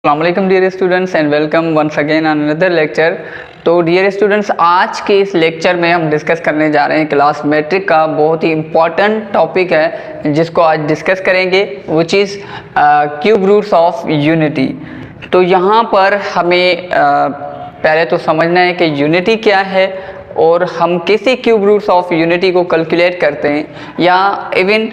अस्सलामुअलैकुम dear students and welcome once again on another lecture. तो dear students, आज के इस लेक्चर में हम डिस्कस करने जा रहे हैं क्लास मेट्रिक का बहुत ही इम्पॉर्टेंट टॉपिक है जिसको आज डिस्कस करेंगे, which is cube roots of unity. तो यहाँ पर हमें पहले तो समझना है कि यूनिटी क्या है और हम कैसे क्यूब रूट्स ऑफ यूनिटी को कैलकुलेट करते हैं, या इवन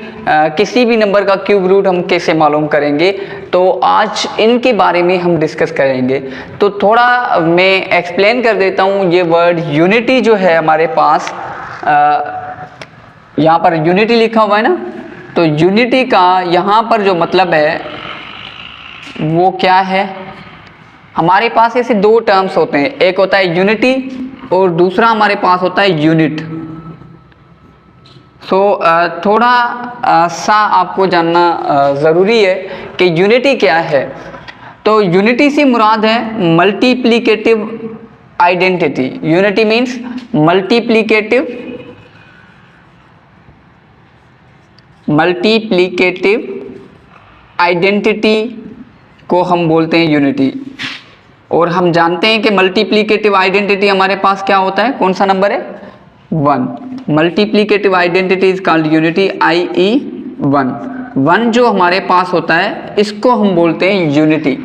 किसी भी नंबर का क्यूब रूट हम कैसे मालूम करेंगे। तो आज इनके बारे में हम डिस्कस करेंगे। तो थोड़ा मैं एक्सप्लेन कर देता हूँ। ये वर्ड यूनिटी जो है हमारे पास, यहाँ पर यूनिटी लिखा हुआ है ना, तो यूनिटी का यहाँ पर जो मतलब है वो क्या है। हमारे पास ऐसे दो टर्म्स होते हैं, एक होता है यूनिटी और दूसरा हमारे पास होता है यूनिट। सो थोड़ा सा आपको जानना ज़रूरी है कि यूनिटी क्या है। तो यूनिटी से मुराद है multiplicative identity. Unity means multiplicative identity को हम बोलते हैं यूनिटी। और हम जानते हैं कि मल्टीप्लिकेटिव आइडेंटिटी हमारे पास क्या होता है, कौन सा नंबर है, 1। Multiplicative identity is called unity, i.e. 1 जो हमारे पास होता है इसको हम बोलते हैं यूनिटी।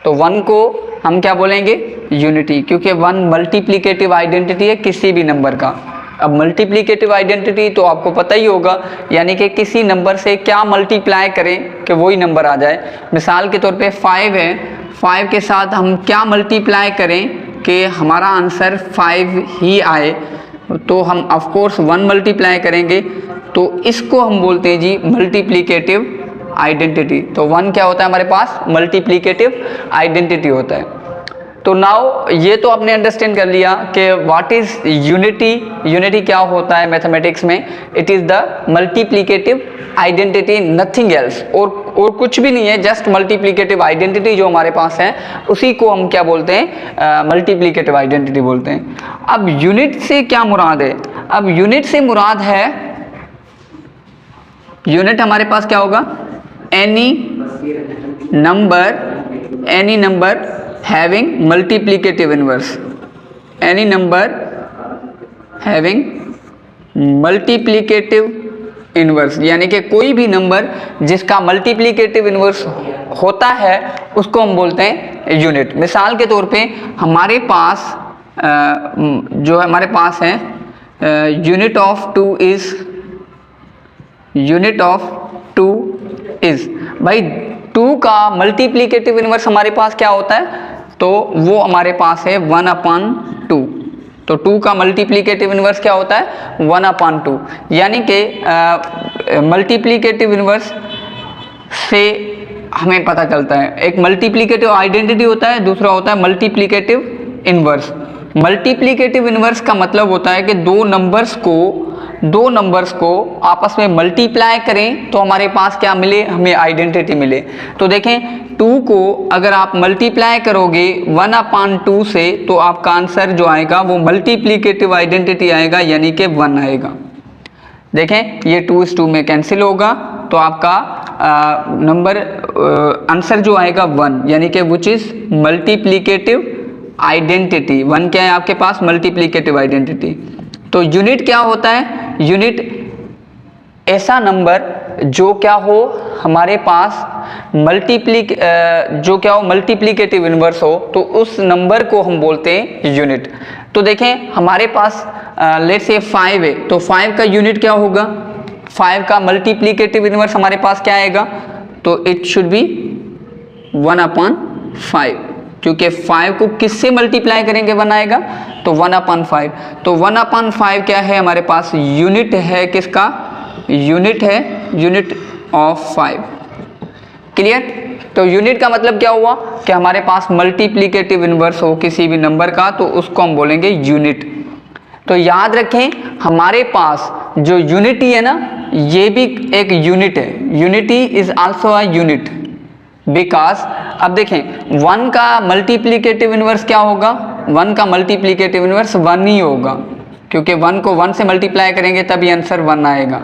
तो 1 को हम क्या बोलेंगे, यूनिटी, क्योंकि 1 मल्टीप्लिकेटिव आइडेंटिटी है किसी भी नंबर का। अब मल्टीप्लिकेटिव आइडेंटिटी तो आपको पता ही होगा, यानी कि किसी नंबर से क्या मल्टीप्लाई करें कि वही नंबर आ जाए। मिसाल के तौर पे 5 है, 5 के साथ हम क्या मल्टीप्लाई करें कि हमारा आंसर 5 ही आए, तो हम ऑफ कोर्स 1 मल्टीप्लाई करेंगे। तो इसको हम बोलते हैं जी मल्टीप्लिकेटिव आइडेंटिटी। तो 1 क्या होता है हमारे पास, मल्टीप्लिकेटिव आइडेंटिटी होता है। तो नाउ ये तो आपने अंडरस्टैंड कर लिया कि व्हाट इज यूनिटी। यूनिटी क्या होता है मैथमेटिक्स में, it is the multiplicative identity, nothing else. और कुछ भी नहीं है, जस्ट मल्टीप्लिकेटिव आइडेंटिटी जो हमारे पास है उसी को हम क्या बोलते हैं, मल्टीप्लिकेटिव आइडेंटिटी बोलते हैं। अब यूनिट से क्या मुराद है, अब यूनिट से मुराद है, यूनिट हमारे पास क्या होगा, any number having multiplicative inverse, any number having multiplicative inverse, यानी कि कोई भी नंबर जिसका मल्टीप्लिकेटिव इनवर्स होता है उसको हम बोलते हैं यूनिट। मिसाल के तौर पे हमारे पास जो हमारे पास है यूनिट ऑफ 2 इज भाई 2 का मल्टीप्लिकेटिव इनवर्स हमारे पास क्या होता है, तो वो हमारे पास है 1/2। तो 2 का मल्टीप्लिकेटिव इनवर्स क्या होता है, 1/2। यानी कि मल्टीप्लिकेटिव इनवर्स से हमें पता चलता है, एक मल्टीप्लिकेटिव आइडेंटिटी होता है, दूसरा होता है मल्टीप्लिकेटिव इनवर्स। मल्टीप्लिकेटिव इनवर्स का मतलब होता है कि दो नंबर्स को आपस में मल्टीप्लाई करें तो हमारे पास क्या मिले, हमें आइडेंटिटी मिले। तो देखें 2 को अगर आप मल्टीप्लाई करोगे 1/2 से तो आपका आंसर जो आएगा वो मल्टीप्लिकेटिव आइडेंटिटी आएगा, यानी कि 1 आएगा। देखें ये 2:2 में कैंसिल होगा तो आपका नंबर आंसर जो आएगा 1, यानी कि विच इज मल्टीप्लिकेटिव आइडेंटिटी। 1 क्या है आपके पास, मल्टीप्लिकेटिव आइडेंटिटी। तो यूनिट क्या होता है, यूनिट ऐसा नंबर जो क्या हो हमारे पास मल्टीप्लिकेटिव इनवर्स हो, तो उस नंबर को हम बोलते हैं यूनिट। तो देखें हमारे पास लेट्स से 5 है, तो 5 का यूनिट क्या होगा, 5 का मल्टीप्लिकेटिव इनवर्स हमारे पास क्या आएगा, तो इट शुड बी 1/5, क्योंकि 5 को किससे मल्टीप्लाई करेंगे 1 आएगा, तो 1/5। तो 1/5 क्या है हमारे पास, यूनिट है किसका, यूनिट है यूनिट ऑफ 5। क्लियर। तो यूनिट का मतलब क्या हुआ कि हमारे पास मल्टीप्लिकेटिव इनवर्स हो किसी भी नंबर का, तो उसको हम बोलेंगे यूनिट। तो याद रखें हमारे पास जो यूनिटी है ना, ये भी एक यूनिट है। Unity is also a unit because, अब देखें 1 का मल्टीप्लिकेटिव इनवर्स क्या होगा, 1 का मल्टीप्लिकेटिव इनवर्स 1 ही होगा, क्योंकि 1 को 1 से मल्टीप्लाई करेंगे तभी आंसर 1 आएगा।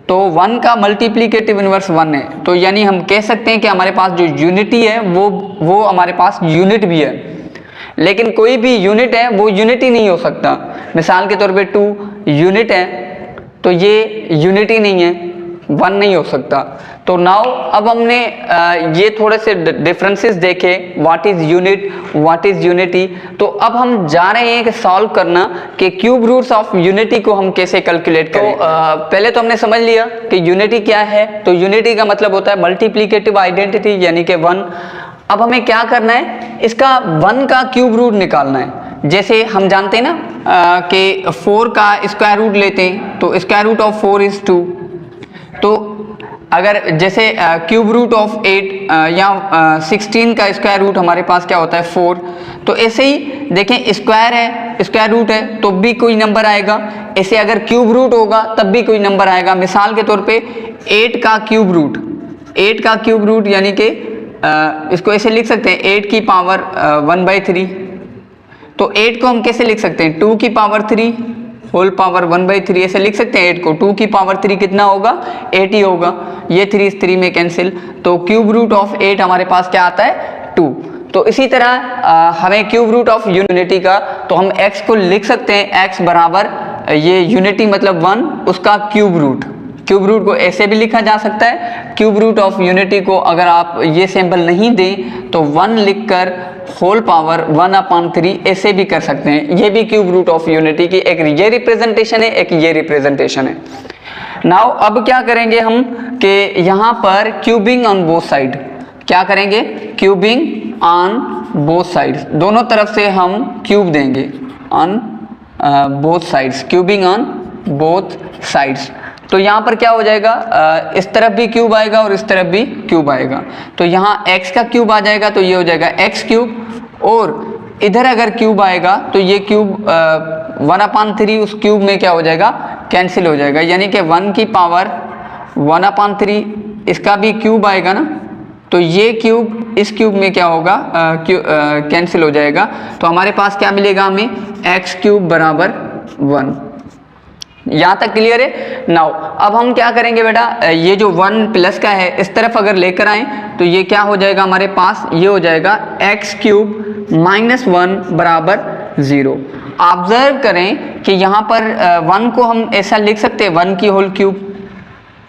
तो 1 का मल्टीप्लीकेटिव इनवर्स 1 है, तो यानी हम कह सकते हैं कि हमारे पास जो यूनिटी है वो हमारे पास यूनिट भी है। लेकिन कोई भी यूनिट है वो यूनिटी नहीं हो सकता। मिसाल के तौर पे 2 यूनिट है तो ये यूनिटी नहीं है, 1 नहीं हो सकता। तो नाउ अब हमने ये थोड़े से डिफरेंसेस देखे, what is unit, what is unity. तो अब हम जा रहे हैं कि सॉल्व करना कि क्यूब रूट्स ऑफ यूनिटी को हम कैसे कैलकुलेट करें। तो पहले तो हमने समझ लिया कि यूनिटी क्या है। तो यूनिटी का मतलब होता है मल्टीप्लीकेटिव आइडेंटिटी यानी कि 1। अब हमें क्या करना है, इसका 1 का क्यूब रूट निकालना है। जैसे हम जानते हैं ना कि 4 का स्क्वायर रूट लेते हैं तो स्क्वायर रूट ऑफ 4 इज 2। तो अगर जैसे क्यूब रूट ऑफ 8 या 16 का स्क्वायर रूट हमारे पास क्या होता है 4। तो ऐसे ही देखें, स्क्वायर है, स्क्वायर रूट है तो भी कोई नंबर आएगा, ऐसे अगर क्यूब रूट होगा तब भी कोई नंबर आएगा। मिसाल के तौर पे 8 का क्यूब रूट, 8 का क्यूब रूट यानी कि इसको ऐसे लिख सकते हैं 8 की पावर 1/3। तो 8 को हम कैसे लिख सकते हैं, 2 की पावर 3 होल पावर 1/3 ऐसे लिख सकते हैं 8 को। 2 की पावर 3 कितना होगा, 8 ही होगा। ये 3 इस 3 में कैंसिल, तो क्यूब रूट ऑफ 8 हमारे पास क्या आता है 2। तो इसी तरह हमें क्यूब रूट ऑफ यूनिटी का, तो हम x को लिख सकते हैं x बराबर ये यूनिटी मतलब 1 उसका क्यूब रूट। क्यूब रूट को ऐसे भी लिखा जा सकता है। क्यूब रूट ऑफ यूनिटी को अगर आप ये सिंबल नहीं दें तो 1 लिखकर होल पावर 1/3 ऐसे भी कर सकते हैं। ये भी क्यूब रूट ऑफ यूनिटी की एक ये रिप्रेजेंटेशन है, एक ये रिप्रेजेंटेशन है। नाउ अब क्या करेंगे हम कि यहाँ पर क्यूबिंग ऑन बोथ साइड, क्या करेंगे, क्यूबिंग ऑन बोथ साइड्स, दोनों तरफ से हम क्यूब देंगे on both sides, cubing on both sides. तो यहाँ पर क्या हो जाएगा, इस तरफ भी क्यूब आएगा और इस तरफ भी क्यूब आएगा। तो यहाँ x का क्यूब आ जाएगा तो ये हो जाएगा x क्यूब, और इधर अगर क्यूब आएगा तो ये क्यूब 1/3 उस क्यूब में क्या हो जाएगा, कैंसिल हो जाएगा। यानी कि 1 की पावर 1/3 इसका भी क्यूब आएगा ना, तो ये क्यूब इस क्यूब में क्या होगा, कैंसिल हो जाएगा। तो हमारे पास क्या मिलेगा, हमें x क्यूब बराबर 1। यहाँ तक क्लियर है। नाउ अब हम क्या करेंगे बेटा, ये जो 1 प्लस का है इस तरफ अगर लेकर आए तो ये क्या हो जाएगा हमारे पास, ये हो जाएगा x क्यूब माइनस 1 बराबर 0। ऑब्जर्व करें कि यहाँ पर 1 को हम ऐसा लिख सकते हैं 1 की होल क्यूब,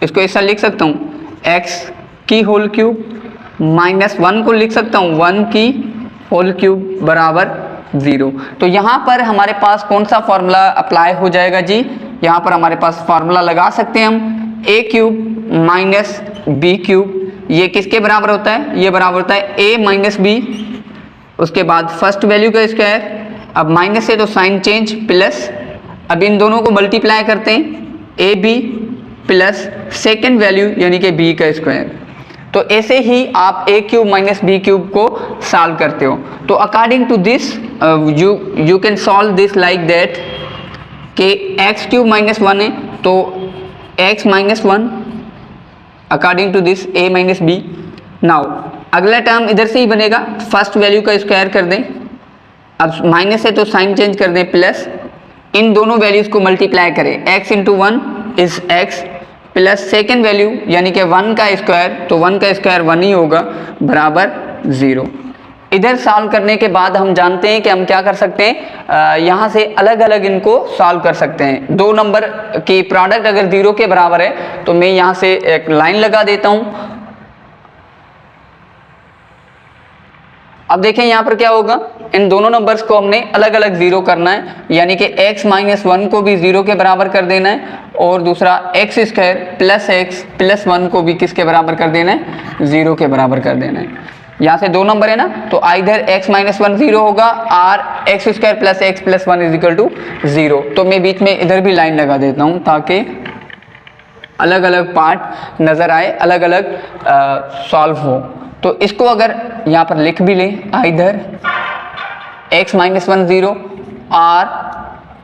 इसको ऐसा लिख सकता हूँ x की होल क्यूब, माइनस 1 को लिख सकता हूँ 1 की होल क्यूब बराबर 0। तो यहाँ पर हमारे पास कौन सा फॉर्मूला अप्लाई हो जाएगा जी, यहाँ पर हमारे पास फार्मूला लगा सकते हैं हम a cube minus B cube. ये किसके बराबर होता है, ये बराबर होता है a माइनस बी, उसके बाद फर्स्ट वैल्यू का स्क्वायर, अब माइनस है तो साइन चेंज, प्लस अब इन दोनों को मल्टीप्लाई करते हैं A B plus second value यानी कि b का स्क्वायर। तो ऐसे ही आप a cube minus B cube को सॉल्व करते हो। तो according to this you can solve this like that कि x क्यूब माइनस 1 है तो x minus 1 according to this a minus B. Now अगला टर्म इधर से ही बनेगा, फर्स्ट वैल्यू का स्क्वायर कर दें, अब माइनस है तो साइन चेंज कर दें, प्लस इन दोनों वैल्यूज को मल्टीप्लाई करें, x into 1 is x plus second value यानी कि 1 का स्क्वायर, तो 1 का स्क्वायर 1 ही होगा बराबर 0। इधर सॉल्व करने के बाद हम जानते हैं कि हम क्या कर सकते हैं, यहाँ से अलग अलग इनको सॉल्व कर सकते हैं। दो नंबर की प्रोडक्ट अगर 0 के बराबर है तो मैं यहाँ से एक लाइन लगा देता हूँ। अब देखें यहाँ पर क्या होगा, इन दोनों नंबर्स को हमने अलग अलग 0 करना है, यानी कि x माइनस 1 को भी 0 के बराबर कर देना है और दूसरा x square plus x plus 1 को भी किसके बराबर कर देना है, 0 के बराबर कर देना है। यहाँ से दो नंबर है ना, तो आइधर x माइनस 1 0 होगा और x square plus x plus 1 is equal to 0। तो मैं बीच में इधर भी लाइन लगा देता हूँ ताकि अलग अलग पार्ट नज़र आए, अलग अलग सॉल्व हो। तो इसको अगर यहाँ पर लिख भी लें, आइधर x माइनस 1 0 और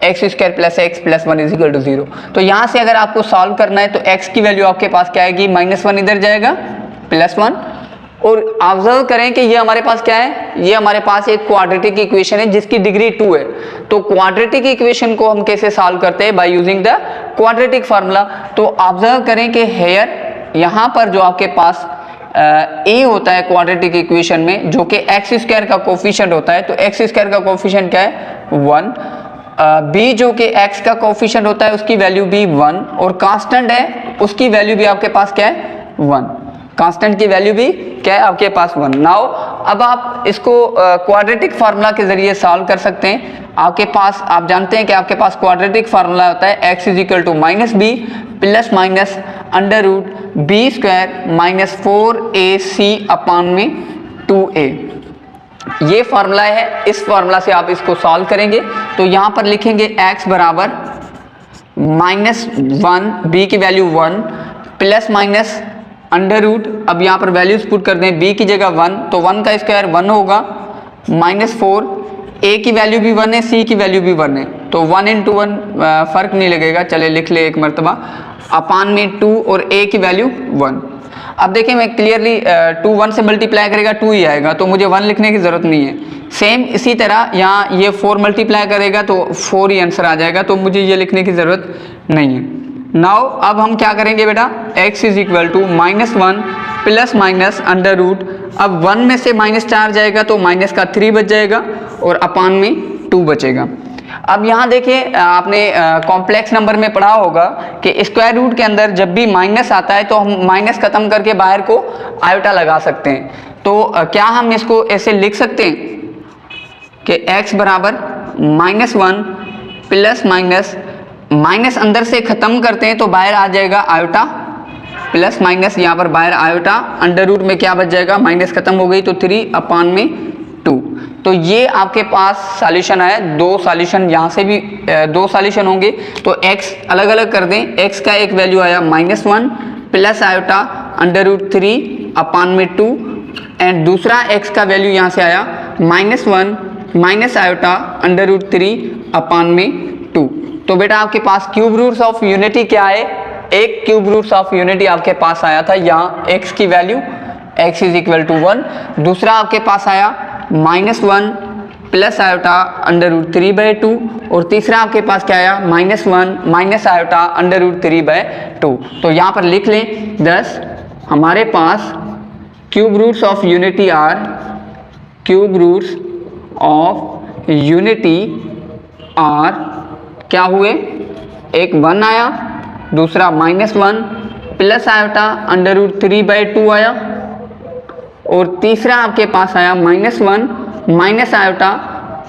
x square plus x plus 1 is equal to 0। तो यहाँ से अगर आपको सॉल्व करना है तो x की वैल्यू आपके पास क्या आएगी, -1 इधर जाएगा प्लस 1 और ऑब्जर्व करें कि ये हमारे पास क्या है, ये हमारे पास एक क्वाड्रेटिक इक्वेशन है जिसकी डिग्री 2 है। तो क्वाड्रेटिक इक्वेशन को हम कैसे सॉल्व करते हैं, by using the quadratic formula. तो ऑब्जर्व करें कि हेयर यहाँ पर जो आपके पास ए होता है क्वाड्रेटिक इक्वेशन में, जो कि एक्स स्क्वायर का कोफिशिएंट होता है, तो एक्स स्क्वायर का कोफिशिएंट क्या है 1, बी जो कि एक्स का कोफिशिएंट होता है उसकी वैल्यू भी 1, और कांस्टेंट है उसकी वैल्यू भी आपके पास क्या है 1, कांस्टेंट की वैल्यू भी क्या है आपके पास 1। नाउ अब आप इसको क्वाड्रेटिक फार्मूला के जरिए सॉल्व कर सकते हैं। आपके पास, आप जानते हैं कि आपके पास क्वाड्रेटिक फार्मूला होता है x is to minus B plus minus under root B square minus 4ac upon में 2a। ये फार्मूला है, इस फार्मूला से आप इसको सॉल्व करेंगे। तो यहाँ पर लिखेंगे x बराबर -1, b की value 1 plus minus under root, अब यहाँ पर वैल्यूज पुट कर दें, b की जगह 1 तो 1 का स्क्वायर 1 होगा, -4, a की वैल्यू भी 1 है, c की वैल्यू भी 1 है, तो 1 into 1 फर्क नहीं लगेगा, चले लिख ले एक मरतबा, अपान में 2 और a की वैल्यू 1। अब देखिए मैं क्लियरली 2 1 से मल्टीप्लाई करेगा 2 ही आएगा, तो मुझे 1 लिखने की ज़रूरत नहीं है। सेम इसी तरह यहाँ ये 4 मल्टीप्लाई करेगा तो 4 ही आंसर आ जाएगा, तो मुझे ये लिखने की ज़रूरत नहीं है। नाउ अब हम क्या करेंगे बेटा, x is equal to -1 plus minus under root, अब 1 में से -4 जाएगा तो माइनस का 3 बच जाएगा और अपान में 2 बचेगा। अब यहाँ देखिए आपने कॉम्प्लेक्स नंबर में पढ़ा होगा कि स्क्वायर रूट के अंदर जब भी माइनस आता है तो हम माइनस खत्म करके बाहर को आयोटा लगा सकते हैं। तो क्या हम इसको ऐसे लिख सकते हैं कि x बराबर -1 प्लस माइनस अंदर से खत्म करते हैं तो बाहर आ जाएगा आयोटा प्लस माइनस, यहाँ पर बाहर आयोटा, अंडर रूट में क्या बच जाएगा, माइनस खत्म हो गई तो 3 अपान में 2। तो ये आपके पास सॉल्यूशन आया। 2 सॉल्यूशन, यहाँ से भी 2 सॉल्यूशन होंगे, तो x अलग अलग कर दें। x का एक वैल्यू आया -1 प्लस आयोटा अंडर रूट 3 अपान में 2, एंड दूसरा x का वैल्यू यहाँ से आया -1 माइनस आयोटा अंडर रूट 3 अपान में 2। तो बेटा आपके पास क्यूब रूट्स ऑफ यूनिटी क्या है, एक क्यूब रूट्स ऑफ यूनिटी आपके पास आया था, यहाँ x की value x is equal to 1, दूसरा आपके पास आया -1 प्लस आयोटा अंडर रूट 3/2, और तीसरा आपके पास क्या आया -1 माइनस आयोटा अंडर रूट 3/2। तो यहाँ पर लिख लें 10, हमारे पास cube roots of unity are, cube roots of unity are क्या हुए, एक 1 आया, दूसरा -1 प्लस आयोटा अंडर रूट 3/2 आया, और तीसरा आपके पास आया -1 माइनस आयोटा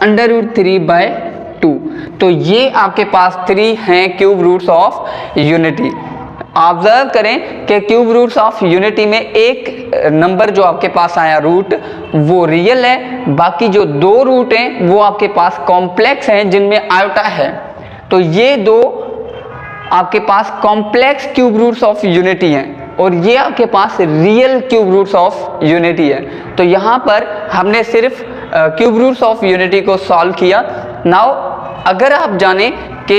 अंडर रूट 3/2। तो ये आपके पास 3 हैं cube roots of unity. Observe करें कि क्यूब रूट्स ऑफ यूनिटी में एक नंबर जो आपके पास आया रूट वो रियल है, बाकी जो 2 रूट हैं वो आपके पास कॉम्प्लेक्स हैं जिनमें आयोटा है। तो ये 2 आपके पास complex cube roots of unity हैं, और ये आपके पास real cube roots of unity है। तो यहाँ पर हमने सिर्फ क्यूब रूट्स ऑफ यूनिटी को सॉल्व किया। नाउ अगर आप जाने कि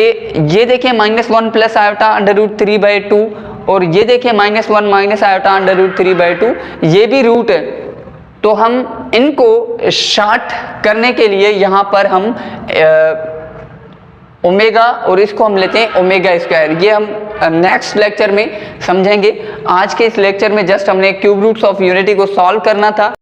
ये देखिए -1 प्लस आयोटा अंडर रूट 3/2, और ये देखिए -1 माइनस आयोटा अंडर रूट 3/2, ये भी रूट है, तो हम इनको शॉर्ट करने के लिए यहाँ पर हम ओमेगा और इसको हम लेते हैं ओमेगा स्क्वायर। ये हम नेक्स्ट लेक्चर में समझेंगे। आज के इस लेक्चर में जस्ट हमने क्यूब रूट्स ऑफ यूनिटी को सॉल्व करना था,